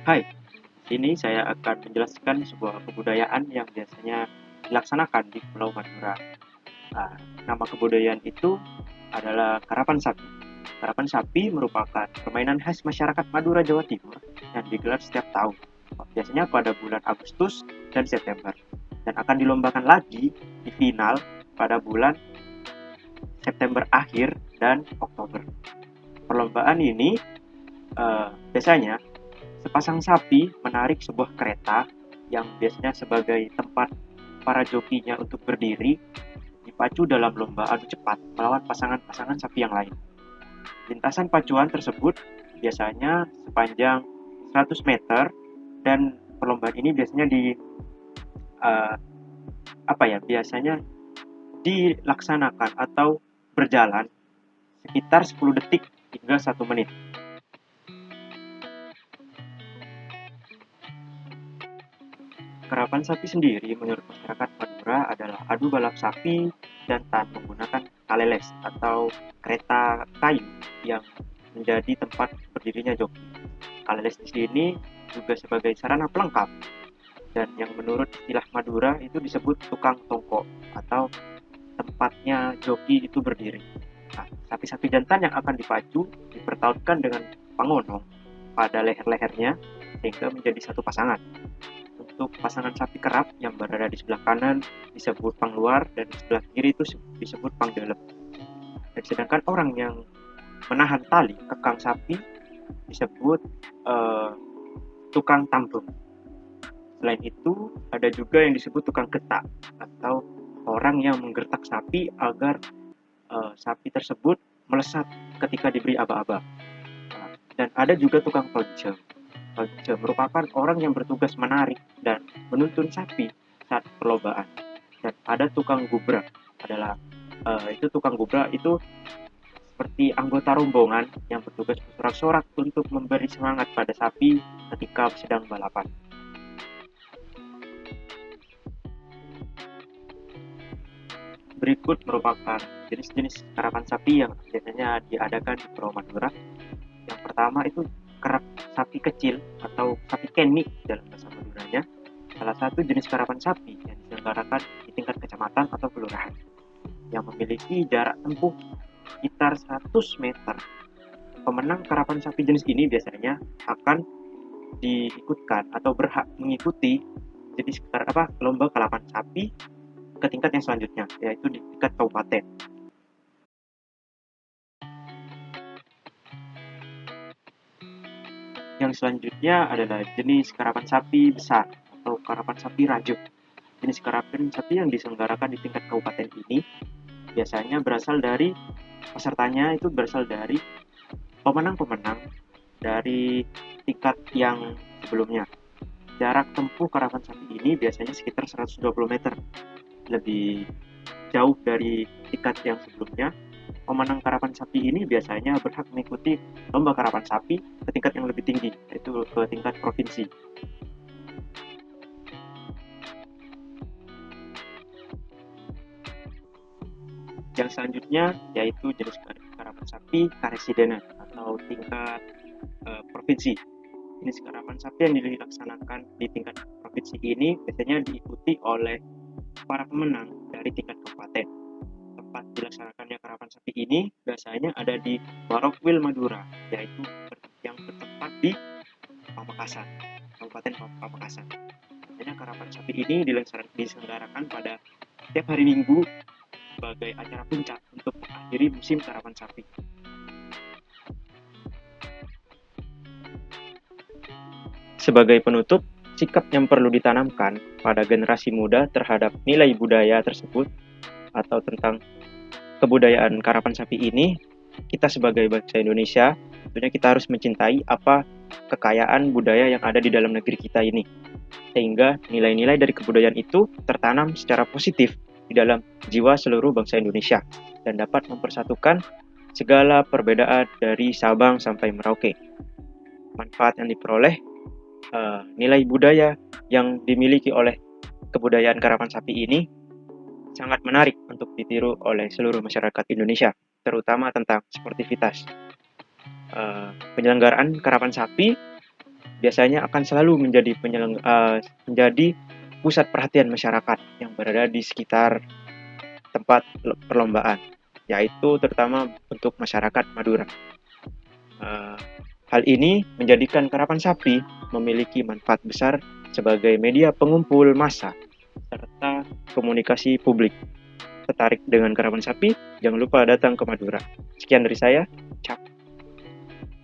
Hai, ini saya akan menjelaskan sebuah kebudayaan yang biasanya dilaksanakan di Pulau Madura. Nah, nama kebudayaan itu adalah karapan sapi. Karapan sapi merupakan permainan khas masyarakat Madura, Jawa Timur yang digelar setiap tahun, biasanya pada bulan Agustus dan September, dan akan dilombakan lagi di final pada bulan September akhir dan Oktober. Perlombaan ini biasanya sepasang sapi menarik sebuah kereta yang biasanya sebagai tempat para jokinya untuk berdiri, dipacu dalam lomba adu cepat melawan pasangan-pasangan sapi yang lain. Lintasan pacuan tersebut biasanya sepanjang 100 meter, dan perlombaan ini biasanya uh, biasanya dilaksanakan atau berjalan sekitar 10 detik hingga 1 menit. Karapan sapi sendiri menurut masyarakat Madura adalah adu balap sapi jantan menggunakan kaleles atau kereta kayu yang menjadi tempat berdirinya joki. Kaleles di sini juga sebagai sarana pelengkap, dan yang menurut istilah Madura itu disebut tukang tongko atau tempatnya joki itu berdiri. Nah, sapi-sapi jantan yang akan dipacu dipertautkan dengan pangonong pada leher-lehernya sehingga menjadi satu pasangan. Untuk pasangan sapi kerap yang berada di sebelah kanan disebut pangluar, dan di sebelah kiri itu disebut pangdelep. Dan sedangkan orang yang menahan tali kekang sapi disebut uh, tukang tambung. Selain itu, ada juga yang disebut tukang getak atau orang yang menggertak sapi agar sapi tersebut melesat ketika diberi aba-aba. Dan ada juga tukang tonjol. Tonjol merupakan orang yang bertugas menarik dan menuntun sapi saat perlombaan. Dan ada tukang gubrak, adalah itu tukang gubrak itu seperti anggota rombongan yang bertugas bersorak-sorak untuk memberi semangat pada sapi ketika sedang balapan. Berikut merupakan jenis-jenis karapan sapi yang biasanya diadakan di Pulau Madura. Yang pertama itu kerap sapi kecil atau sapi keni dalam bahasa Maduranya. Salah satu jenis karapan sapi yang diselenggarakan di tingkat kecamatan atau kelurahan, yang memiliki jarak tempuh sekitar 100 meter. Pemenang karapan sapi jenis ini biasanya akan diikutkan atau berhak mengikuti jenis lomba karapan sapi ke tingkat yang selanjutnya, yaitu di tingkat kabupaten. Yang selanjutnya adalah jenis karapan sapi besar atau karapan sapi rajuk. Jenis karapan sapi yang diselenggarakan di tingkat kabupaten ini biasanya berasal dari pemenang-pemenang dari tingkat yang sebelumnya. Jarak tempuh karapan sapi ini biasanya sekitar 120 meter, lebih jauh dari tingkat yang sebelumnya. Pemenang karapan sapi ini biasanya berhak mengikuti lomba karapan sapi ke tingkat yang lebih tinggi, yaitu ke tingkat provinsi. Yang selanjutnya yaitu jenis karapan sapi karesidenan atau tingkat provinsi. Jenis karapan sapi yang dilaksanakan di tingkat provinsi ini biasanya diikuti oleh para pemenang dari tingkat kabupaten. Tempat dilaksanakannya karapan sapi ini biasanya ada di Warokwil Madura, yaitu yang bertempat di Pamekasan, Kabupaten Pamekasan. Biasanya karapan sapi ini diselenggarakan pada setiap hari Minggu sebagai acara puncak untuk mengakhiri musim karapan sapi. Sebagai penutup, sikap yang perlu ditanamkan pada generasi muda terhadap nilai budaya tersebut atau tentang kebudayaan karapan sapi ini, kita sebagai bangsa Indonesia tentunya kita harus mencintai apa kekayaan budaya yang ada di dalam negeri kita ini, sehingga nilai-nilai dari kebudayaan itu tertanam secara positif di dalam jiwa seluruh bangsa Indonesia dan dapat mempersatukan segala perbedaan dari Sabang sampai Merauke. Manfaat yang diperoleh, nilai budaya yang dimiliki oleh kebudayaan karapan sapi ini sangat menarik untuk ditiru oleh seluruh masyarakat Indonesia, terutama tentang sportivitas. Penyelenggaraan karapan sapi biasanya akan selalu menjadi pusat perhatian masyarakat yang berada di sekitar tempat perlombaan, yaitu terutama untuk masyarakat Madura. Hal ini menjadikan karapan sapi memiliki manfaat besar sebagai media pengumpul massa serta komunikasi publik. Tertarik dengan karapan sapi? Jangan lupa datang ke Madura. Sekian dari saya.